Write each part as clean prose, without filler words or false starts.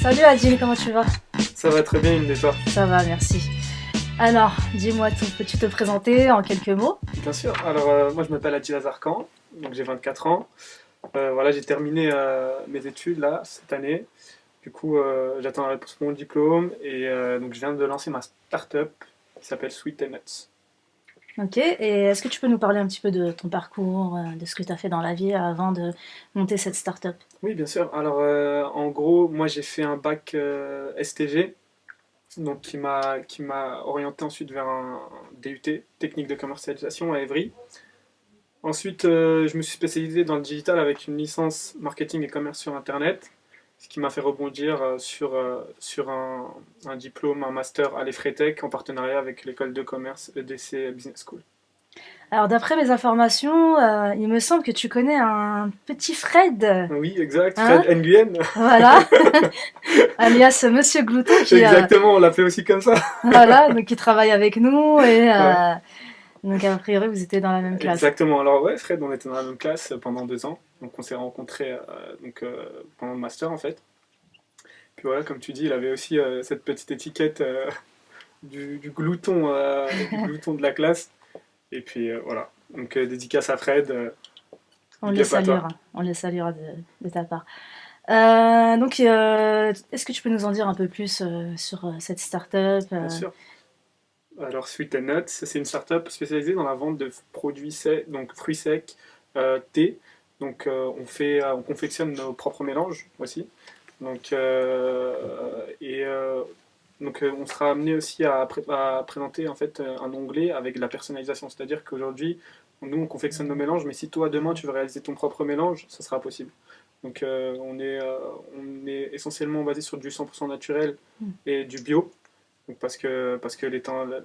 Salut Adil, comment tu vas? Ça va très bien, une des toi. Ça va, merci. Alors, dis-moi, peux-tu te présenter en quelques mots? Bien sûr. Alors, moi, je m'appelle Adil Azarkan, donc j'ai 24 ans. Voilà, j'ai terminé mes études là cette année. Du coup, j'attends la réponse pour mon diplôme et donc je viens de lancer ma start-up qui s'appelle Sweet Nuts. Ok, et est-ce que tu peux nous parler un petit peu de ton parcours, de ce que tu as fait dans la vie avant de monter cette start-up? Oui, bien sûr. Alors, en gros, moi, j'ai fait un bac STG, donc qui m'a orienté ensuite vers un DUT, technique de commercialisation à Evry. Ensuite, je me suis spécialisé dans le digital avec une licence marketing et commerce sur Internet, ce qui m'a fait rebondir sur un diplôme, un master à l'EFRETEC en partenariat avec l'école de commerce EDC Business School. Alors, d'après mes informations, il me semble que tu connais un petit Fred, Oui, exact, hein? Fred Nguyen. Voilà, alias Monsieur Glouton, Exactement, on l'appelait aussi comme ça. voilà, donc qui travaille avec nous et Ouais, donc a priori vous étiez dans la même classe. exactement. Alors ouais, Fred, on était dans la même classe pendant 2 ans, donc on s'est rencontrés pendant le master en fait. Puis voilà, comme tu dis, il avait aussi cette petite étiquette du glouton de la classe. Et puis voilà. Donc dédicace à Fred, On big les up à toi. saluera, on les saluera de ta part. Donc, est-ce que tu peux nous en dire un peu plus sur cette start-up Bien sûr. Alors Sweet Nuts, c'est une startup spécialisée dans la vente de produits secs, donc fruits secs, thé. Donc on confectionne nos propres mélanges aussi. Donc on sera amené aussi à présenter en fait un onglet avec de la personnalisation. C'est-à-dire qu'aujourd'hui, nous on confectionne nos mélanges, mais si toi demain tu veux réaliser ton propre mélange, ça sera possible. Donc on est essentiellement basé sur du 100% naturel et du bio. Donc parce que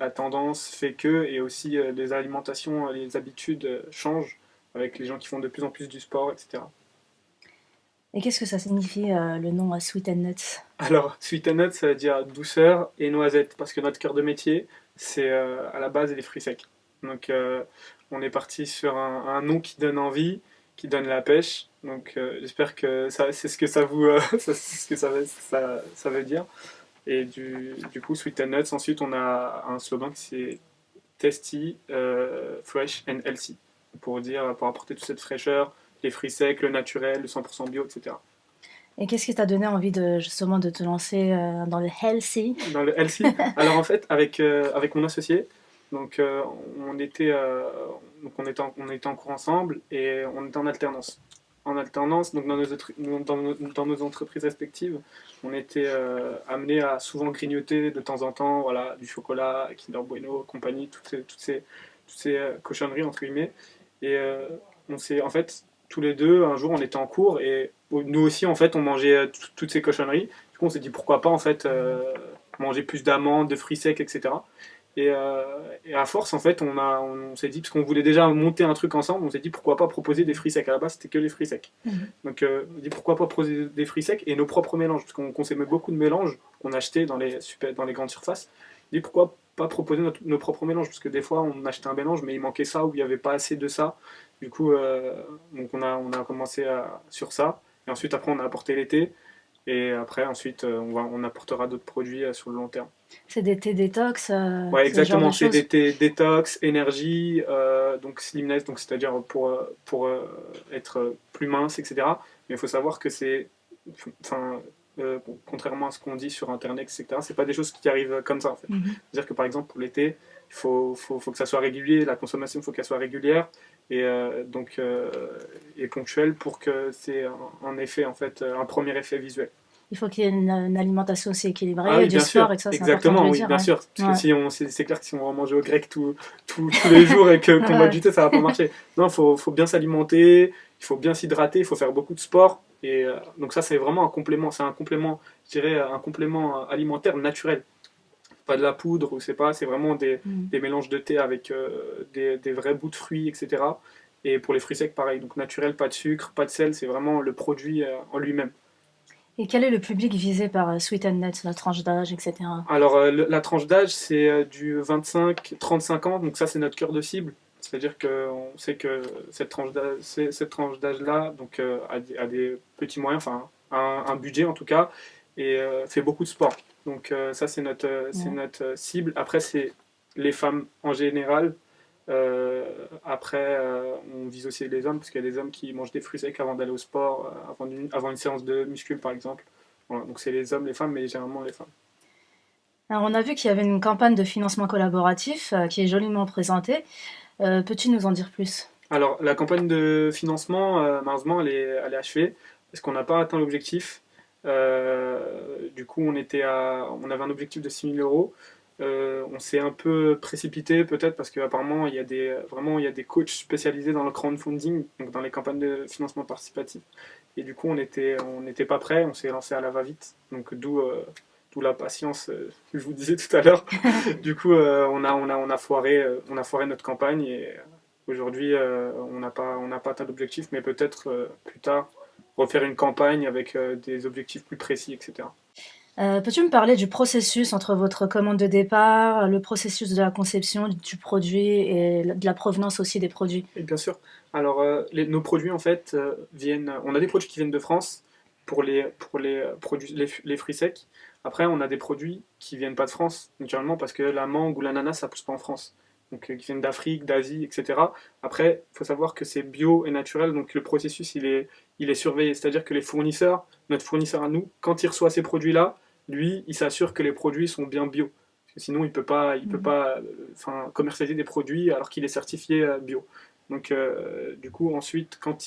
la tendance fait que, et aussi les alimentations, les habitudes changent avec les gens qui font de plus en plus du sport, etc. Et qu'est-ce que ça signifie le nom Sweet and Nuts? Alors, sweet and nut, ça veut dire douceur et noisette, parce que notre cœur de métier, c'est à la base les fruits secs. Donc, on est parti sur un nom qui donne envie, qui donne la pêche. Donc, j'espère que c'est ce que ça vous, c'est ce que ça veut dire. Et du coup, sweet and nuts. Ensuite, on a un slogan qui c'est tasty, fresh and healthy, pour apporter toute cette fraîcheur, les fruits secs, le naturel, le 100% bio, etc. Et qu'est-ce qui t'a donné envie de justement de te lancer dans le healthy? Dans le healthy. Alors en fait, avec mon associé, donc on était, on était en cours ensemble et on était en alternance. En alternance, donc dans nos entreprises respectives, on était amenés à souvent grignoter de temps en temps, voilà, du chocolat, Kinder Bueno, compagnie, toutes ces cochonneries entre guillemets. Et on s'est, en fait, tous les deux, un jour, on était en cours et nous aussi, en fait, on mangeait toutes ces cochonneries. Du coup, on s'est dit pourquoi pas en fait manger plus d'amandes, de fruits secs, etc. Et à force, en fait, on s'est dit, parce qu'on voulait déjà monter un truc ensemble, on s'est dit pourquoi pas proposer des fruits secs. À la base, c'était que les fruits secs. Donc, on dit pourquoi pas proposer des fruits secs et nos propres mélanges, parce qu'on consommait beaucoup de mélanges qu'on achetait dans les grandes surfaces. On dit pourquoi pas proposer nos propres mélanges, parce que des fois, on achetait un mélange, mais il manquait ça ou il n'y avait pas assez de ça. Du coup, donc on a commencé sur ça. Et ensuite, après, on a apporté l'été. Et après, ensuite, on apportera d'autres produits sur le long terme. C'est des thés détox, Ouais, ce genre de exactement. C'est choses? des détox, énergie, donc slimness, donc c'est-à-dire pour être plus mince, etc. Mais il faut savoir que enfin, contrairement à ce qu'on dit sur Internet, etc. C'est pas des choses qui arrivent comme ça en fait. Mhm. C'est-à-dire que par exemple pour l'été, il faut que ça soit régulier, la consommation, il faut qu'elle soit régulière et et ponctuelle pour que c'est un effet en fait, un premier effet visuel. Il faut qu'il y ait une alimentation aussi Ah équilibrée, oui, du bien sport sûr, et que ça, c'est important de exactement, le oui, dire, bien ouais. sûr. Parce que Ouais, c'est clair que si on va manger au grec tous les jours et qu'on va ouais. du thé, ça va pas marcher. Non, il faut bien s'alimenter, il faut bien s'hydrater, il faut faire beaucoup de sport. Et donc ça, c'est vraiment un complément. C'est un complément, je dirais, un complément alimentaire naturel. Pas de la poudre, ou c'est vraiment des, Mm. des mélanges de thé avec des vrais bouts de fruits, etc. Et pour les fruits secs, pareil. Donc naturel, pas de sucre, pas de sel, c'est vraiment le produit en lui-même. Et quel est le public visé par Sweet and Nuts, la tranche d'âge, etc.? Alors, la tranche d'âge, c'est du 25-35 ans, donc ça, c'est notre cœur de cible. C'est-à-dire qu'on sait que cette tranche d'âge-là donc, a des petits moyens, enfin, un budget en tout cas, et fait beaucoup de sport. Donc ça, c'est Ouais. notre cible. Après, c'est les femmes en général. Après, on vise aussi les hommes, parce qu'il y a des hommes qui mangent des fruits secs avant d'aller au sport, avant une séance de muscu, par exemple. Voilà, donc c'est les hommes, les femmes, mais généralement les femmes. Alors, on a vu qu'il y avait une campagne de financement collaboratif qui est joliment présentée. Peux-tu nous en dire plus? Alors, la campagne de financement, malheureusement, elle est achevée, parce qu'on n'a pas atteint l'objectif. Du coup, on avait un objectif de 6 000 euros. On s'est un peu précipité, peut-être, parce qu'apparemment, il y a des coachs spécialisés dans le crowdfunding, donc dans les campagnes de financement participatif. Et du coup, on n'était pas prêt, on s'est lancé à la va-vite. Donc, d'où la patience que je vous disais tout à l'heure. Du coup, on a foiré notre campagne et aujourd'hui, on n'a pas atteint l'objectif, mais peut-être plus tard refaire une campagne avec des objectifs plus précis, etc. Peux-tu me parler du processus entre votre commande de départ, le processus de la conception du produit et de la provenance aussi des produits? Et bien sûr. Alors, nos produits, en fait, viennent. On a des produits qui viennent de France pour les produits, les fruits secs. Après, on a des produits qui viennent pas de France, naturellement, parce que la mangue ou l'ananas, ça pousse pas en France. Donc, qui viennent d'Afrique, d'Asie, etc. Après, il faut savoir que c'est bio et naturel, donc le processus, il est surveillé. C'est-à-dire que les fournisseurs, notre fournisseur à nous, quand il reçoit ces produits-là, lui, il s'assure que les produits sont bien bio. Parce que sinon, il peut Mhm. pas commercialiser des produits alors qu'il est certifié bio. Donc, du coup, ensuite, quand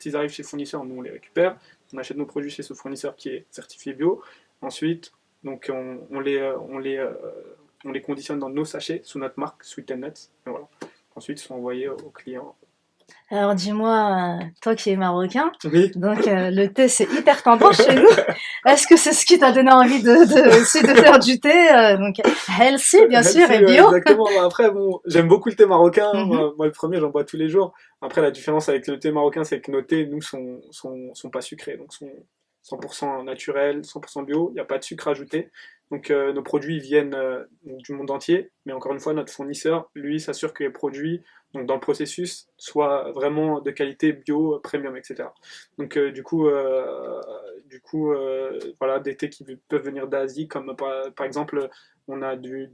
ils arrivent chez le fournisseur, nous on les récupère, on achète nos produits chez ce fournisseur qui est certifié bio. Ensuite, donc on les conditionne dans nos sachets sous notre marque Sweet Nuts. Et voilà. Ensuite, ils sont envoyés aux clients. Alors dis-moi, toi qui es marocain, Oui, donc le thé c'est hyper tendance chez nous. Est-ce que c'est ce qui t'a donné envie aussi de faire du thé, donc healthy bien sûr healthy, et ouais, bio? exactement. Bah, après, bon, j'aime beaucoup le thé marocain. Mhm. Moi, le premier, j'en bois tous les jours. Après, la différence avec le thé marocain, c'est que nos thés, nous, sont pas sucrés. Donc, sont 100% naturels, 100% bio. Il n'y a pas de sucre ajouté. Donc, nos produits viennent du monde entier. Mais encore une fois, notre fournisseur, lui, s'assure que les produits, donc dans le processus, soient vraiment de qualité bio, premium, etc. Donc, voilà, des thés qui peuvent venir d'Asie, comme par exemple, on a du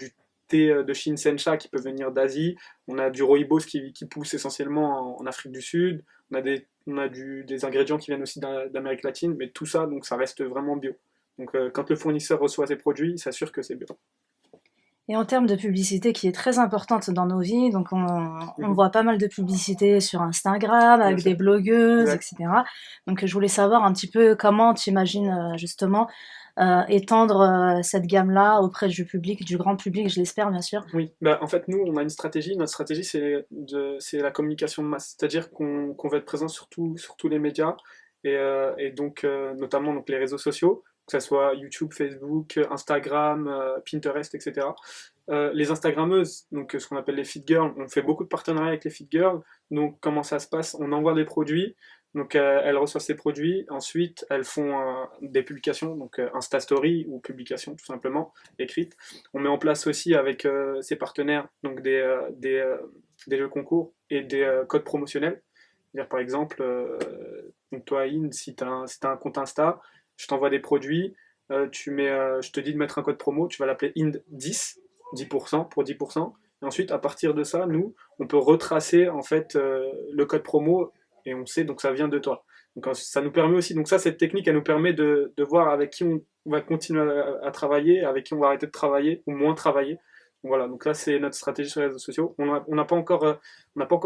thé de Shinsencha qui peut venir d'Asie, on a du rooibos qui pousse essentiellement en Afrique du Sud, on a des ingrédients qui viennent aussi d'Amérique latine, mais tout ça, donc ça reste vraiment bio. Donc quand le fournisseur reçoit ses produits, il s'assure que c'est bio. Et en termes de publicité qui est très importante dans nos vies, donc on Mhm. voit pas mal de publicités sur Instagram Bien avec des sûr, blogueuses, exact. etc. Donc je voulais savoir un petit peu comment tu imagines justement étendre cette gamme-là auprès du public, du grand public, je l'espère bien sûr. Oui, bah, en fait, nous, on a une stratégie. Notre stratégie, c'est la communication de masse. C'est-à-dire qu'on va être présent sur tous les médias et donc, notamment donc, les réseaux sociaux, que ce soit YouTube, Facebook, Instagram, Pinterest, etc. Les Instagrammeuses, donc ce qu'on appelle les feed girls, on fait beaucoup de partenariats avec les feed girls. Donc, comment ça se passe? On envoie des produits. Donc, elles reçoivent ces produits. Ensuite, elles font des publications, donc Insta Story ou publications tout simplement écrites. On met en place aussi avec ses partenaires donc des jeux concours et des codes promotionnels. C'est-à-dire par exemple, donc toi, In, si tu as, si t'as un compte Insta, je t'envoie des produits, je te dis de mettre un code promo, tu vas l'appeler IND10, 10% pour 10%. Et ensuite, à partir de ça, nous, on peut retracer en fait le code promo et on sait donc ça vient de toi. Donc ça nous permet aussi, donc ça, cette technique, elle nous permet de voir avec qui on va continuer à travailler, avec qui on va arrêter de travailler ou moins travailler. Voilà, donc là c'est notre stratégie sur les réseaux sociaux. On n'a pas encore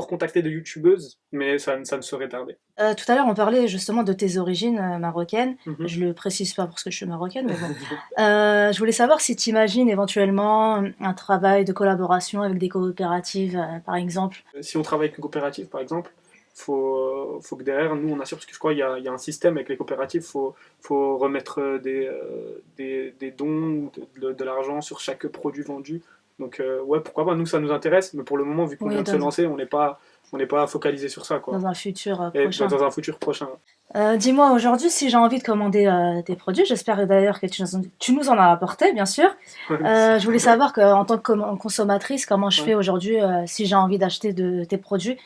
contacté de youtubeuses, mais ça ne saurait tarder. Tout à l'heure, on parlait justement de tes origines marocaines. Mhm. Je le précise pas parce que je suis marocaine, mais bon. Je voulais savoir si tu imagines éventuellement un travail de collaboration avec des coopératives, par exemple. Si on travaille avec une coopérative, par exemple, faut que derrière, nous, on assure, parce que je crois qu'il y a un système avec les coopératives, faut remettre des dons, de l'argent sur chaque produit vendu. Donc, ouais, pourquoi pas, nous, ça nous intéresse, mais pour le moment, vu qu'on Oui, vient de se lancer, on n'est pas focalisé sur ça, quoi. dans un futur Et prochain. dans un futur prochain. Dis-moi aujourd'hui si j'ai envie de commander tes produits. J'espère d'ailleurs que tu nous en as apporté, bien sûr. Ouais, merci. Je voulais savoir qu'en tant que consommatrice, comment je Ouais. fais aujourd'hui si j'ai envie d'acheter de tes produits,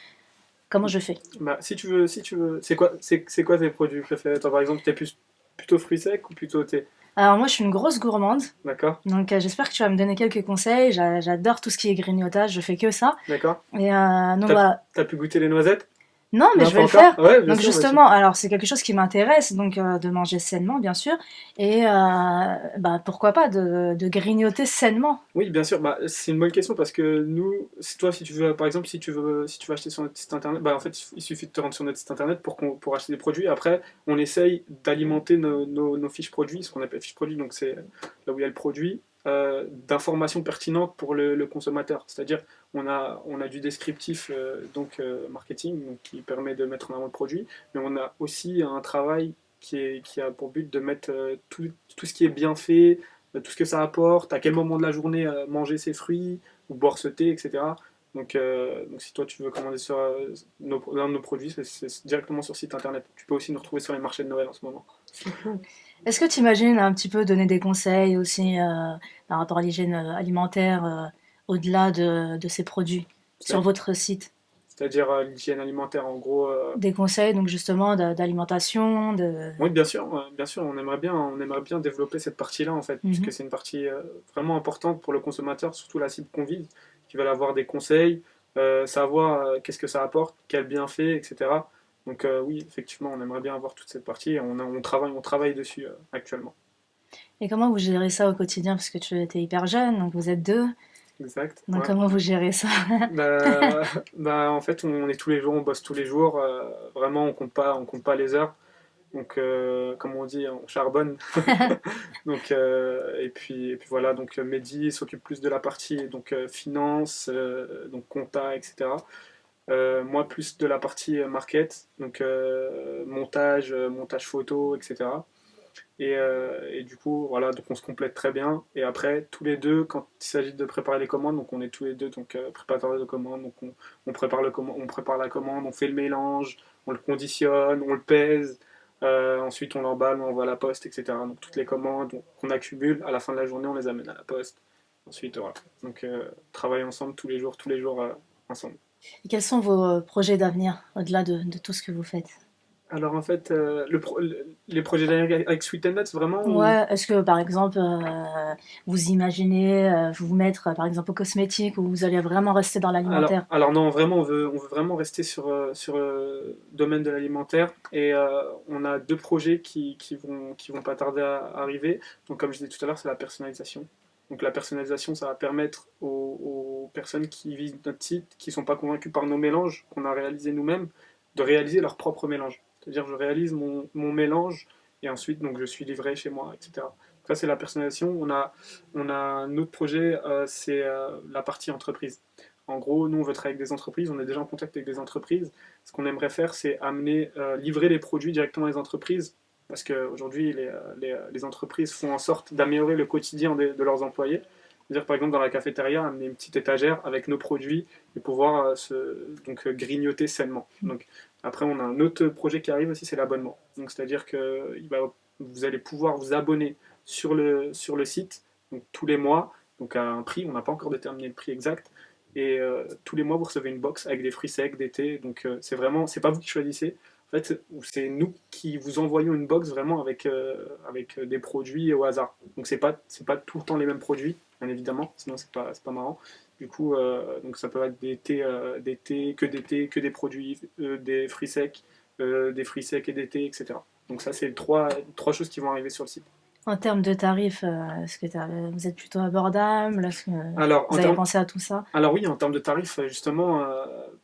comment je fais? Bah, si tu veux, c'est quoi tes produits préférés? Toi, par exemple, t'es plus. plutôt fruits secs ou plutôt thé? Alors moi, je suis une grosse gourmande, D'accord? donc j'espère que tu vas me donner quelques conseils. J'adore tout ce qui est grignotage, je fais que ça. D'accord? Et donc T'as, voilà. t'as pu goûter les noisettes? Non, mais Non, je vais pas le encore? faire. Ouais, bien Donc sûr, vas-y. justement, alors c'est quelque chose qui m'intéresse, donc de manger sainement, bien sûr, et bah, pourquoi pas de grignoter sainement. Oui, bien sûr. Bah, c'est une bonne question parce que nous, toi, si tu veux, par exemple, si tu veux acheter sur notre site internet, bah, en fait, il suffit de te rendre sur notre site internet pour acheter des produits. Après, on essaye d'alimenter nos fiches produits, ce qu'on appelle fiches produits, donc c'est là où il y a le produit, d'informations pertinentes pour le consommateur. C'est-à-dire, on a du descriptif marketing donc, qui permet de mettre en avant le produit, mais on a aussi un travail qui a pour but de mettre tout ce qui est bien fait, tout ce que ça apporte, à quel moment de la journée manger ces fruits ou boire ce thé, etc. Donc si toi tu veux commander sur l'un de nos produits, c'est directement sur site internet. Tu peux aussi nous retrouver sur les marchés de Noël en ce moment. C'est cool. Est-ce que tu imagines un petit peu donner des conseils aussi par rapport à l'hygiène alimentaire au-delà de ces produits sur C'est- votre site? C'est-à-dire l'hygiène alimentaire en gros. Des conseils donc justement d'alimentation, de... Oui, bien sûr, on aimerait bien développer cette partie-là en fait, puisque Mhm. c'est une partie vraiment importante pour le consommateur, surtout la cible qu'on vise, qui veulent avoir des conseils, savoir qu'est-ce que ça apporte, quel bienfait, etc. Donc oui, effectivement, on aimerait bien avoir toute cette partie et on travaille dessus actuellement. Et comment vous gérez ça au quotidien? Parce que tu étais hyper jeune, donc vous êtes deux. Exact. Donc Ouais. comment vous gérez ça? Bah, en fait, on est tous les jours, on bosse tous les jours. Vraiment, on compte pas les heures. Donc, comme on dit, on charbonne. Donc, et puis voilà, donc Mehdi s'occupe plus de la partie donc, finance, donc compta, etc. Moi, plus de la partie market, donc montage photo, etc. Et du coup, voilà, donc on se complète très bien. Et après, tous les deux, quand il s'agit de préparer les commandes, donc on est tous les deux donc préparateurs de commandes, donc on prépare on prépare la commande, on fait le mélange, on le conditionne, on le pèse. Ensuite, on l'emballe, on envoie à la poste, etc. Donc toutes les commandes qu'on accumule, à la fin de la journée, on les amène à la poste. Ensuite, voilà. Donc travailler ensemble tous les jours ensemble. Et quels sont vos projets d'avenir au-delà de tout ce que vous faites? Alors en fait, les projets d'avenir avec Sweet and Nuts, vraiment, Ouais, est-ce que par exemple, vous imaginez vous mettre par exemple au cosmétique ou vous allez vraiment rester dans Alors, l'alimentaire? alors non, vraiment, on veut vraiment rester sur le domaine de l'alimentaire et on a deux projets qui vont pas tarder à arriver. Donc, comme je disais tout à l'heure, c'est la personnalisation. Donc, la personnalisation, ça va permettre aux personnes qui visitent notre site, qui sont pas convaincues par nos mélanges qu'on a réalisés nous-mêmes, de réaliser leur propre mélange. C'est-à-dire, je réalise mon mélange et ensuite, donc, je suis livré chez moi, etc. Ça, c'est la personnalisation. On a un autre projet, c'est la partie entreprise. En gros, nous, on veut travailler avec des entreprises, on est déjà en contact avec des entreprises. Ce qu'on aimerait faire, c'est livrer les produits directement à les entreprises, parce qu'aujourd'hui, les entreprises font en sorte d'améliorer le quotidien de leurs employés. C'est-à-dire, par exemple, dans la cafétéria, amener une petite étagère avec nos produits et pouvoir grignoter sainement. Donc, après, on a un autre projet qui arrive aussi, c'est l'abonnement. Donc, c'est-à-dire que vous allez pouvoir vous abonner sur le site donc, tous les mois, donc à un prix, on n'a pas encore déterminé le prix exact, et tous les mois, vous recevez une box avec des fruits secs d'été. Donc, c'est pas vous qui choisissez. En fait, c'est nous qui vous envoyons une box vraiment avec des produits au hasard. Donc, c'est pas tout le temps les mêmes produits, bien évidemment, sinon c'est pas marrant. Du coup, donc ça peut être que des produits, des fruits secs et d'été, etc. Donc ça, c'est trois choses qui vont arriver sur le site. En termes de tarifs, est-ce que vous êtes plutôt abordable? Est-ce que Alors, vous avez pensé à tout ça? Alors oui, en termes de tarifs, justement,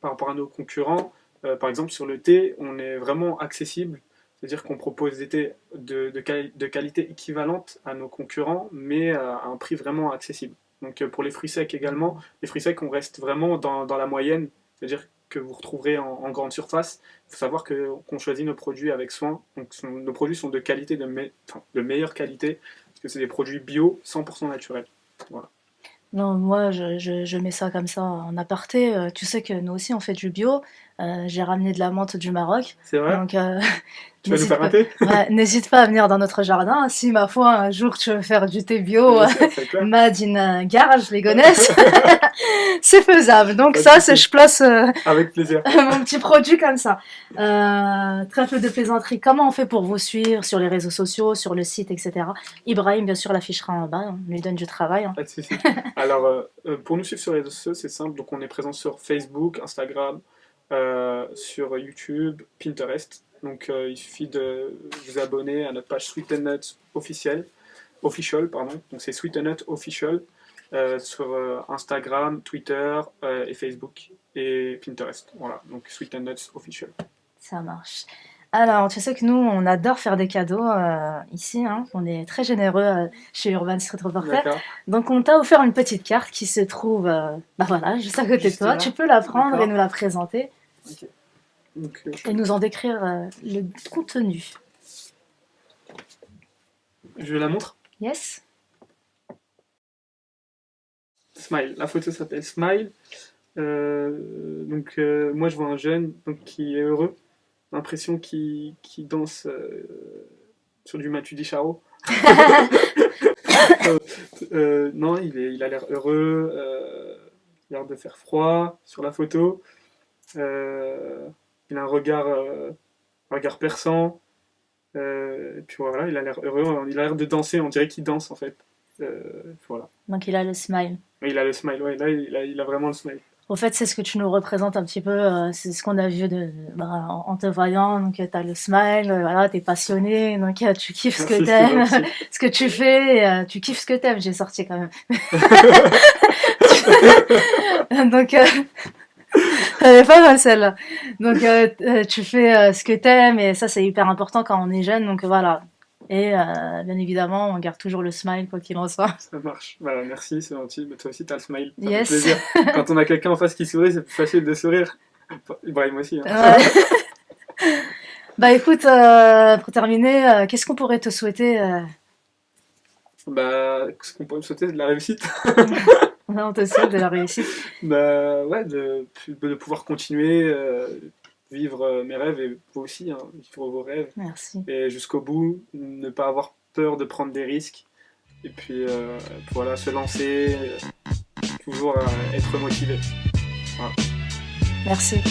par rapport à nos concurrents, par exemple sur le thé, on est vraiment accessible. C'est-à-dire qu'on propose des thés de qualité équivalente à nos concurrents, mais à un prix vraiment accessible. Donc pour les fruits secs également, les fruits secs, on reste vraiment dans la moyenne, c'est-à-dire que vous retrouverez en grande surface. Il faut savoir qu'on choisit nos produits avec soin. Donc nos produits sont de qualité, de meilleure qualité, parce que c'est des produits bio, 100% naturels. Voilà. Non, moi, je mets ça comme ça en aparté. Tu sais que nous aussi, on fait du bio. J'ai ramené de la menthe du Maroc. C'est vrai? Donc, Tu vas nous n'hésite faire un pas, thé? ouais, n'hésite pas à venir dans notre jardin. Si, ma foi, un jour tu veux faire du thé bio, Bien sûr, c'est clair. Made in Garges, les Gonesse, C'est faisable. Donc Pas de ça, souci. je place Avec plaisir. mon petit produit comme ça. Trêve de plaisanterie. Comment on fait pour vous suivre sur les réseaux sociaux, sur le site, etc. Ibrahim, bien sûr, l'affichera en bas. On lui donne du travail. Hein. Pas de souci. Alors, pour nous suivre sur les réseaux sociaux, c'est simple. Donc, on est présent sur Facebook, Instagram, sur YouTube, Pinterest. Donc, il suffit de vous abonner à notre page Sweet and Nuts official, pardon. Donc, c'est Sweet and Nuts official sur Instagram, Twitter et Facebook et Pinterest. Voilà. Donc, Sweet and Nuts official. Ça marche. Alors, tu sais que nous, on adore faire des cadeaux ici. Hein. On est très généreux chez Urban Street Reporter. D'accord. Donc, on t'a offert une petite carte qui se trouve bah voilà, juste à côté de Juste toi. là. Tu peux la prendre D'accord. et nous la présenter Ok. Donc, et nous en décrire le contenu. je la montre. Yes? Smile. La photo s'appelle Smile. Moi, je vois un jeune donc, qui est heureux. L'impression qu'il danse sur du Matu Dicharo. Non, il a l'air heureux. Il a l'air de faire froid sur la photo. Il a un regard perçant. Et puis voilà, il a l'air heureux. Il a l'air de danser. On dirait qu'il danse en fait. Voilà. Donc, il a le smile. Mais il a le smile. Ouais, là, il a vraiment le smile. Au fait, c'est ce que tu nous représentes un petit peu, c'est ce qu'on a vu en te voyant. Donc, tu as le smile, voilà, tu es passionné, donc tu kiffes ce que Merci, t'aimes, c'est gentil. ce que tu fais, tu kiffes ce que t'aimes. J'ai sorti quand même. Donc, elle est pas mal celle-là. Donc, tu fais ce que t'aimes et ça, c'est hyper important quand on est jeune. Donc, voilà. Et bien évidemment, on garde toujours le smile, quoi qu'il en soit. Ça marche. Voilà, merci, c'est gentil. Mais toi aussi, t'as le smile. Ça Yes. fait plaisir. Quand on a quelqu'un en face qui sourit, c'est plus facile de sourire. Ibrahim aussi. Hein. Ouais. Bah écoute, pour terminer, qu'est-ce qu'on pourrait te souhaiter Ce qu'on pourrait me souhaiter, c'est de la réussite. on te souhaite de la réussite. Ouais, de pouvoir continuer, vivre mes rêves et vous aussi, hein, vivre vos rêves. Merci. Et jusqu'au bout, ne pas avoir peur de prendre des risques. Et puis voilà, se lancer, toujours être motivé. Voilà. Merci.